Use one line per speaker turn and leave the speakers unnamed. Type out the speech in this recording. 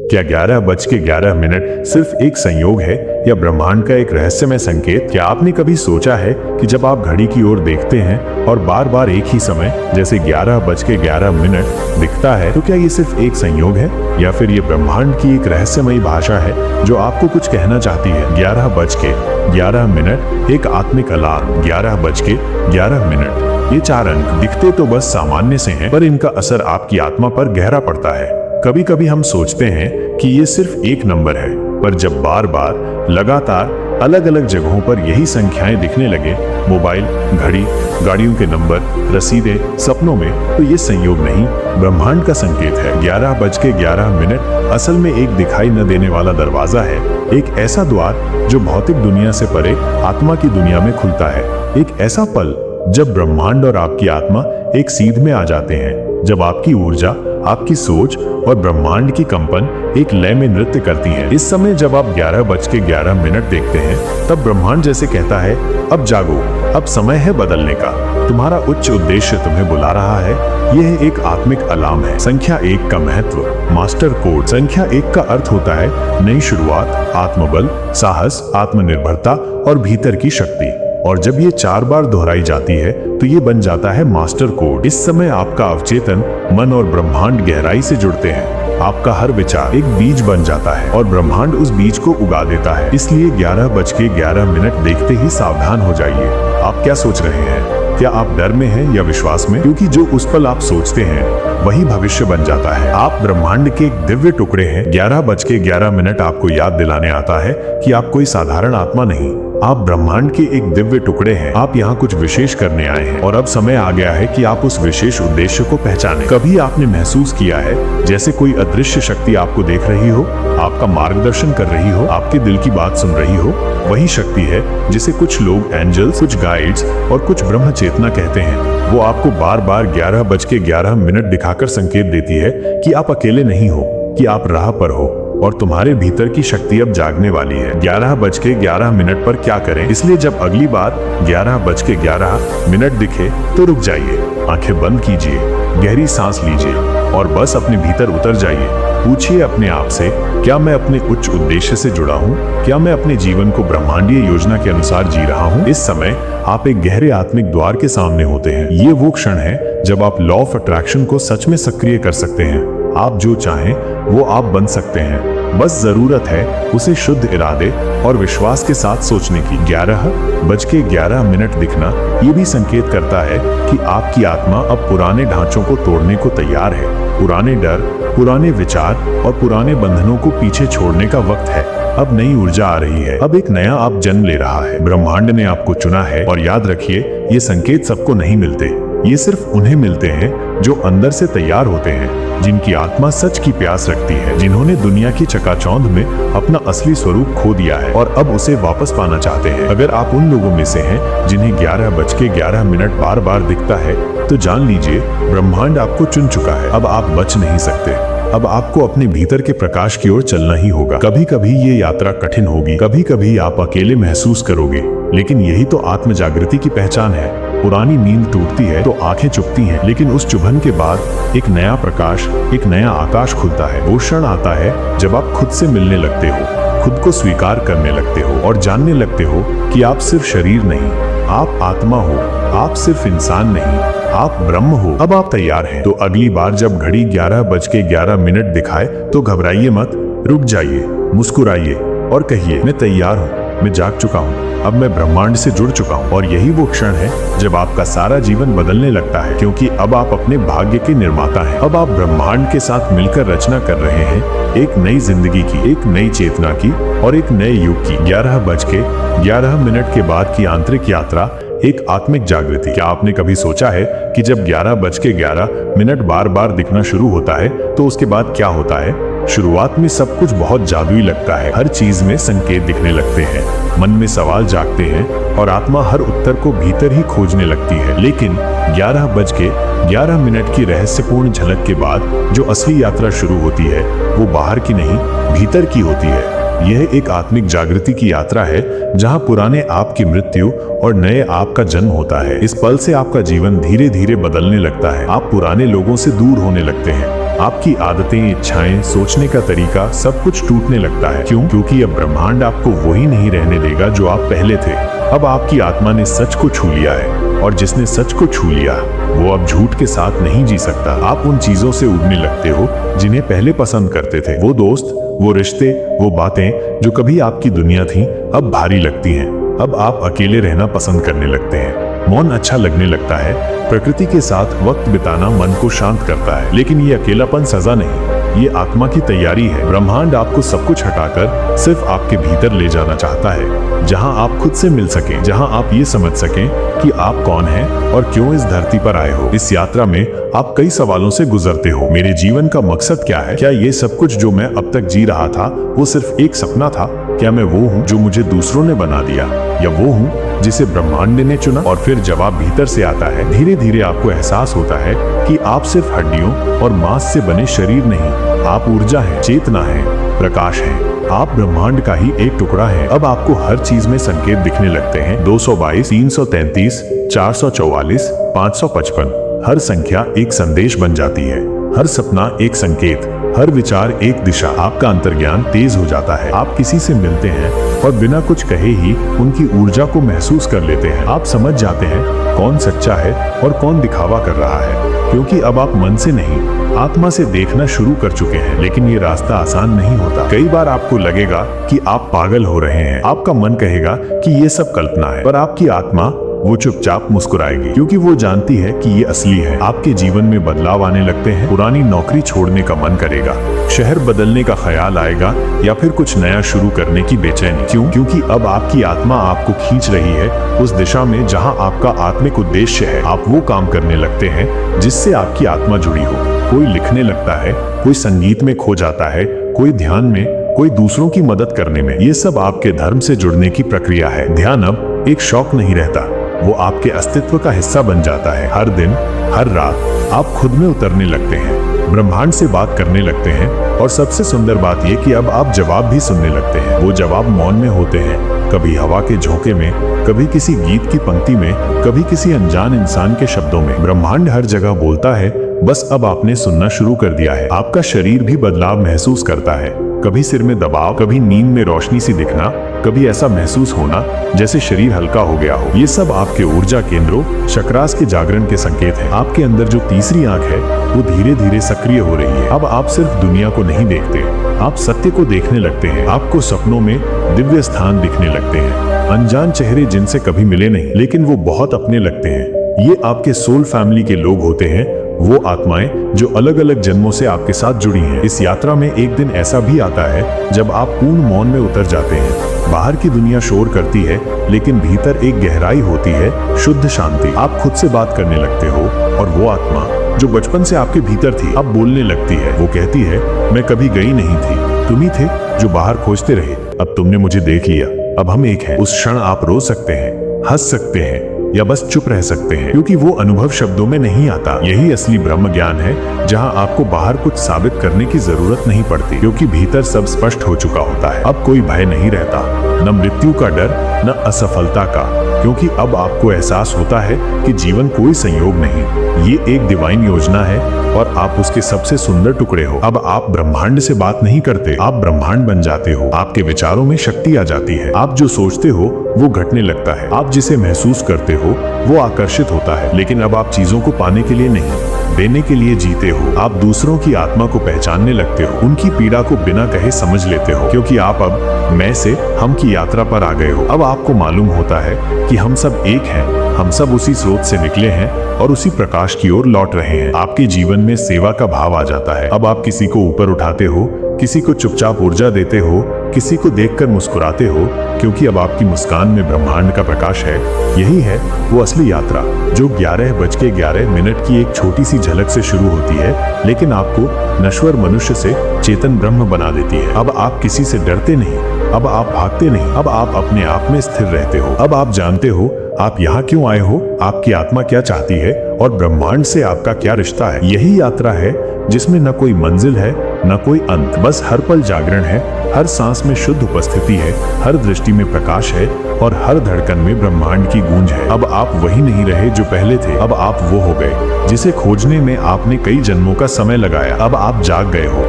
क्या 11:11 सिर्फ एक संयोग है या ब्रह्मांड का एक रहस्यमय संकेत? क्या आपने कभी सोचा है कि जब आप घड़ी की ओर देखते हैं और बार बार एक ही समय जैसे 11:11 दिखता है, तो क्या ये सिर्फ एक संयोग है या फिर ये ब्रह्मांड की एक रहस्यमयी भाषा है जो आपको कुछ कहना चाहती है? 11:11 एक आत्मिक अलार्म। 11:11 ये 4 अंक दिखते तो बस सामान्य से हैं, पर इनका असर आपकी आत्मा पर गहरा पड़ता है। कभी कभी हम सोचते हैं कि ये सिर्फ एक नंबर है, पर जब बार बार लगातार अलग अलग जगहों पर यही संख्याएं दिखने लगे, मोबाइल, घड़ी, गाड़ियों के नंबर, रसीदें, सपनों में, तो ये संयोग नहीं, ब्रह्मांड का संकेत है। 11:11 असल में एक दिखाई न देने वाला दरवाजा है, एक ऐसा द्वार जो भौतिक दुनिया से परे आत्मा की दुनिया में खुलता है। एक ऐसा पल जब ब्रह्मांड और आपकी आत्मा एक सीध में आ जाते हैं, जब आपकी ऊर्जा, आपकी सोच और ब्रह्मांड की कंपन एक लय में नृत्य करती है। इस समय जब आप 11:11 देखते हैं, तब ब्रह्मांड जैसे कहता है, अब जागो, अब समय है बदलने का, तुम्हारा उच्च उद्देश्य तुम्हें बुला रहा है। यह एक आत्मिक अलार्म है। संख्या 1 का महत्व, मास्टर कोड। संख्या 1 का अर्थ होता है नई शुरुआत, आत्मबल, साहस, आत्मनिर्भरता और भीतर की शक्ति। और जब ये 4 बार दोहराई जाती है तो ये बन जाता है मास्टर कोड। इस समय आपका अवचेतन मन और ब्रह्मांड गहराई से जुड़ते हैं। आपका हर विचार एक बीज बन जाता है और ब्रह्मांड उस बीज को उगा देता है। इसलिए 11:11 देखते ही सावधान हो जाइए। आप क्या सोच रहे हैं? क्या आप डर में हैं या विश्वास में? क्योंकि जो उस पल आप सोचते हैं वही भविष्य बन जाता है। आप ब्रह्मांड के एक दिव्य टुकड़े हैं। 11:11 आपको याद दिलाने आता है कि आप कोई साधारण आत्मा नहीं, आप ब्रह्मांड के एक दिव्य टुकड़े हैं। आप यहाँ कुछ विशेष करने आए हैं और अब समय आ गया है कि आप उस विशेष उद्देश्य को पहचानें। कभी आपने महसूस किया है जैसे कोई अदृश्य शक्ति आपको देख रही हो, आपका मार्गदर्शन कर रही हो, आपके दिल की बात सुन रही हो? वही शक्ति है जिसे कुछ लोग एंजल्स, कुछ गाइड्स और कुछ ब्रह्म चेतना कहते हैं। वो आपको बार बार 11:11 दिखाकर संकेत देती है कि आप अकेले नहीं हो, कि आप राह पर हो और तुम्हारे भीतर की शक्ति अब जागने वाली है। 11:11 पर क्या करें? इसलिए जब अगली बार 11:11 दिखे तो रुक जाइए, आंखें बंद कीजिए, गहरी सांस लीजिए और बस अपने भीतर उतर जाइए। पूछिए अपने आप से, क्या मैं अपने उच्च उद्देश्य से जुड़ा हूँ? क्या मैं अपने जीवन को ब्रह्मांडीय योजना के अनुसार जी रहा हूँ? इस समय आप एक गहरे आत्मिक द्वार के सामने होते हैं। ये वो क्षण है जब आप लॉ ऑफ अट्रैक्शन को सच में सक्रिय कर सकते हैं। आप जो चाहें वो आप बन सकते हैं। बस जरूरत है उसे शुद्ध इरादे और विश्वास के साथ सोचने की। 11:11 दिखना ये भी संकेत करता है कि आपकी आत्मा अब पुराने ढांचों को तोड़ने को तैयार है। पुराने डर, पुराने विचार और पुराने बंधनों को पीछे छोड़ने का वक्त है। अब नई ऊर्जा आ रही है। अब एक नया आप जन्म ले रहा है। ब्रह्मांड ने आपको चुना है और याद रखिए, ये संकेत सबको नहीं मिलते। ये सिर्फ उन्हें मिलते हैं जो अंदर से तैयार होते हैं, जिनकी आत्मा सच की प्यास रखती है, जिन्होंने दुनिया की चकाचौंध में अपना असली स्वरूप खो दिया है और अब उसे वापस पाना चाहते हैं। अगर आप उन लोगों में से हैं जिन्हें 11:11 बार बार दिखता है, तो जान लीजिए ब्रह्मांड आपको चुन चुका है। अब आप बच नहीं सकते। अब आपको अपने भीतर के प्रकाश की ओर चलना ही होगा। कभी कभी ये यात्रा कठिन होगी, कभी कभी आप अकेले महसूस करोगे, लेकिन यही तो आत्म जागृति की पहचान है। पुरानी नींद टूटती है तो आंखें चुभती हैं, लेकिन उस चुभन के बाद एक नया प्रकाश, एक नया आकाश खुलता है। वो क्षण आता है जब आप खुद से मिलने लगते हो, खुद को स्वीकार करने लगते हो और जानने लगते हो कि आप सिर्फ शरीर नहीं, आप आत्मा हो, आप सिर्फ इंसान नहीं, आप ब्रह्म हो। अब आप तैयार हैं। तो अगली बार जब घड़ी 11:11 दिखाए तो घबराइए मत, रुक जाइए, मुस्कुराइए और कहिए, मैं तैयार हूँ, मैं जाग चुका हूँ, अब मैं ब्रह्मांड से जुड़ चुका हूँ। और यही वो क्षण है जब आपका सारा जीवन बदलने लगता है, क्योंकि अब आप अपने भाग्य के निर्माता हैं। अब आप ब्रह्मांड के साथ मिलकर रचना कर रहे हैं एक नई जिंदगी की, एक नई चेतना की और एक नए युग की। 11:11 के बाद की आंतरिक यात्रा एक आत्मिक जागृति। क्या आपने कभी सोचा है कि जब 11:11 बार बार दिखना शुरू होता है तो उसके बाद क्या होता है? शुरुआत में सब कुछ बहुत जादुई लगता है। हर चीज में संकेत दिखने लगते हैं, मन में सवाल जागते हैं और आत्मा हर उत्तर को भीतर ही खोजने लगती है। लेकिन 11:11 की रहस्यपूर्ण झलक के बाद जो असली यात्रा शुरू होती है वो बाहर की नहीं, भीतर की होती है। यह एक आत्मिक जागृति की यात्रा है जहां पुराने आप की मृत्यु और नए आप का जन्म होता है। इस पल से आपका जीवन धीरे धीरे बदलने लगता है। आप पुराने लोगों से दूर होने लगते हैं, आपकी आदतें, इच्छाएं, सोचने का तरीका सब कुछ टूटने लगता है। क्यों? क्योंकि अब ब्रह्मांड आपको वही नहीं रहने देगा जो आप पहले थे। अब आपकी आत्मा ने सच को छू लिया है, और जिसने सच को छू लिया वो अब झूठ के साथ नहीं जी सकता। आप उन चीजों से उड़ने लगते हो जिन्हें पहले पसंद करते थे। वो दोस्त, वो रिश्ते, वो बातें जो कभी आपकी दुनिया थी अब भारी लगती हैं। अब आप अकेले रहना पसंद करने लगते हैं। मौन अच्छा लगने लगता है। प्रकृति के साथ वक्त बिताना मन को शांत करता है। लेकिन ये अकेलापन सजा नहीं, ये आत्मा की तैयारी है। ब्रह्मांड आपको सब कुछ हटाकर सिर्फ आपके भीतर ले जाना चाहता है, जहां आप खुद से मिल सकें, जहां आप ये समझ सकें कि आप कौन हैं और क्यों इस धरती पर आए हो। इस यात्रा में आप कई सवालों से गुजरते हो। मेरे जीवन का मकसद क्या है? क्या ये सब कुछ जो मैं अब तक जी रहा था वो सिर्फ एक सपना था? क्या मैं वो हूँ जो मुझे दूसरों ने बना दिया, या वो हूँ जिसे ब्रह्मांड ने चुना? और फिर जवाब भीतर से आता है। धीरे धीरे आपको एहसास होता है कि आप सिर्फ हड्डियों और मांस से बने शरीर नहीं, आप ऊर्जा है, चेतना है, प्रकाश है। आप ब्रह्मांड का ही एक टुकड़ा है। अब आपको हर चीज में संकेत दिखने लगते हैं। 222, 333, 444, 555। हर संख्या एक संदेश बन जाती है। हर सपना एक संकेत, हर विचार एक दिशा। आपका अंतर्ज्ञान तेज हो जाता है। आप किसी से मिलते हैं और बिना कुछ कहे ही उनकी ऊर्जा को महसूस कर लेते हैं। आप समझ जाते हैं कौन सच्चा है और कौन दिखावा कर रहा है, क्योंकि अब आप मन से नहीं, आत्मा से देखना शुरू कर चुके हैं। लेकिन ये रास्ता आसान नहीं होता। कई बार आपको लगेगा कि आप पागल हो रहे हैं। आपका मन कहेगा कि ये सब कल्पना है, पर आपकी आत्मा वो चुपचाप मुस्कुराएगी, क्योंकि वो जानती है कि ये असली है। आपके जीवन में बदलाव आने लगते हैं। पुरानी नौकरी छोड़ने का मन करेगा, शहर बदलने का ख्याल आएगा, या फिर कुछ नया शुरू करने की बेचैनी। क्यों? क्योंकि अब आपकी आत्मा आपको खींच रही है उस दिशा में जहां आपका आत्मिक उद्देश्य है। आप वो काम करने लगते हैं जिससे आपकी आत्मा जुड़ी हो। कोई लिखने लगता है, कोई संगीत में खो जाता है, कोई ध्यान में, कोई दूसरों की मदद करने में। ये सब आपके धर्म से जुड़ने की प्रक्रिया है। ध्यान अब एक शौक नहीं रहता, वो आपके अस्तित्व का हिस्सा बन जाता है। हर दिन, हर रात आप खुद में उतरने लगते हैं, ब्रह्मांड से बात करने लगते हैं, और सबसे सुंदर बात यह कि अब आप जवाब भी सुनने लगते हैं। वो जवाब मौन में होते हैं, कभी हवा के झोंके में, कभी किसी गीत की पंक्ति में, कभी किसी अनजान इंसान के शब्दों में। ब्रह्मांड हर जगह बोलता है, बस अब आपने सुनना शुरू कर दिया है। आपका शरीर भी बदलाव महसूस करता है। कभी सिर में दबाव, कभी नींद में रोशनी सी दिखना, कभी ऐसा महसूस होना जैसे शरीर हल्का हो गया हो। ये सब आपके ऊर्जा केंद्रों, चक्रास के जागरण के संकेत हैं। आपके अंदर जो तीसरी आंख है वो धीरे धीरे सक्रिय हो रही है। अब आप सिर्फ दुनिया को नहीं देखते, आप सत्य को देखने लगते हैं। आपको सपनों में दिव्य स्थान दिखने लगते हैं, अनजान चेहरे जिनसे कभी मिले नहीं, लेकिन वो बहुत अपने लगते हैं। ये आपके सोल फैमिली के लोग होते हैं, वो आत्माएं जो अलग अलग जन्मों से आपके साथ जुड़ी हैं। इस यात्रा में एक दिन ऐसा भी आता है जब आप पूर्ण मौन में उतर जाते हैं। बाहर की दुनिया शोर करती है, लेकिन भीतर एक गहराई होती है, शुद्ध शांति। आप खुद से बात करने लगते हो, और वो आत्मा जो बचपन से आपके भीतर थी अब बोलने लगती है। वो कहती है, मैं कभी गई नहीं थी, तुम ही थे जो बाहर खोजते रहे, अब तुमने मुझे देख लिया, अब हम एक हैं। उस क्षण आप रो सकते हैं, हंस सकते हैं, या बस चुप रह सकते हैं, क्योंकि वो अनुभव शब्दों में नहीं आता। यही असली ब्रह्म ज्ञान है, जहां आपको बाहर कुछ साबित करने की जरूरत नहीं पड़ती, क्योंकि भीतर सब स्पष्ट हो चुका होता है। अब कोई भय नहीं रहता, न मृत्यु का डर, न असफलता का, क्योंकि अब आपको एहसास होता है कि जीवन कोई संयोग नहीं, ये एक डिवाइन योजना है, और आप उसके सबसे सुंदर टुकड़े हो। अब आप ब्रह्मांड से बात नहीं करते, आप ब्रह्मांड बन जाते हो। आपके विचारों में शक्ति आ जाती है। आप जो सोचते हो वो घटने लगता है, आप जिसे महसूस करते हो वो आकर्षित होता है। लेकिन अब आप चीजों को पाने के लिए नहीं, देने के लिए जीते हो। आप दूसरों की आत्मा को पहचानने लगते हो, उनकी पीड़ा को बिना कहे समझ लेते हो, क्योंकि आप अब मैं से हम की यात्रा पर आ गए हो। अब आपको मालूम होता है कि हम सब एक हैं, हम सब उसी स्रोत से निकले हैं और उसी प्रकाश की ओर लौट रहे हैं। आपके जीवन में सेवा का भाव आ जाता है। अब आप किसी को ऊपर उठाते हो, किसी को चुपचाप ऊर्जा देते हो, किसी को देखकर मुस्कुराते हो, क्योंकि अब आपकी मुस्कान में ब्रह्मांड का प्रकाश है। यही है वो असली यात्रा, जो 11:11 की एक छोटी सी झलक से शुरू होती है, लेकिन आपको नश्वर मनुष्य से चेतन ब्रह्म बना देती है। अब आप किसी से डरते नहीं, अब आप भागते नहीं, अब आप अपने आप में स्थिर रहते हो। अब आप जानते हो आप यहाँ क्यों आए हो, आपकी आत्मा क्या चाहती है, और ब्रह्मांड से आपका क्या रिश्ता है। यही यात्रा है जिसमें न कोई मंजिल है, न कोई अंत, बस हर पल जागरण है, हर सांस में शुद्ध उपस्थिति है, हर दृष्टि में प्रकाश है और हर धड़कन में ब्रह्मांड की गूंज है। अब आप वही नहीं रहे जो पहले थे, अब आप वो हो गए जिसे खोजने में आपने कई जन्मों का समय लगाया। अब आप जाग गए हो।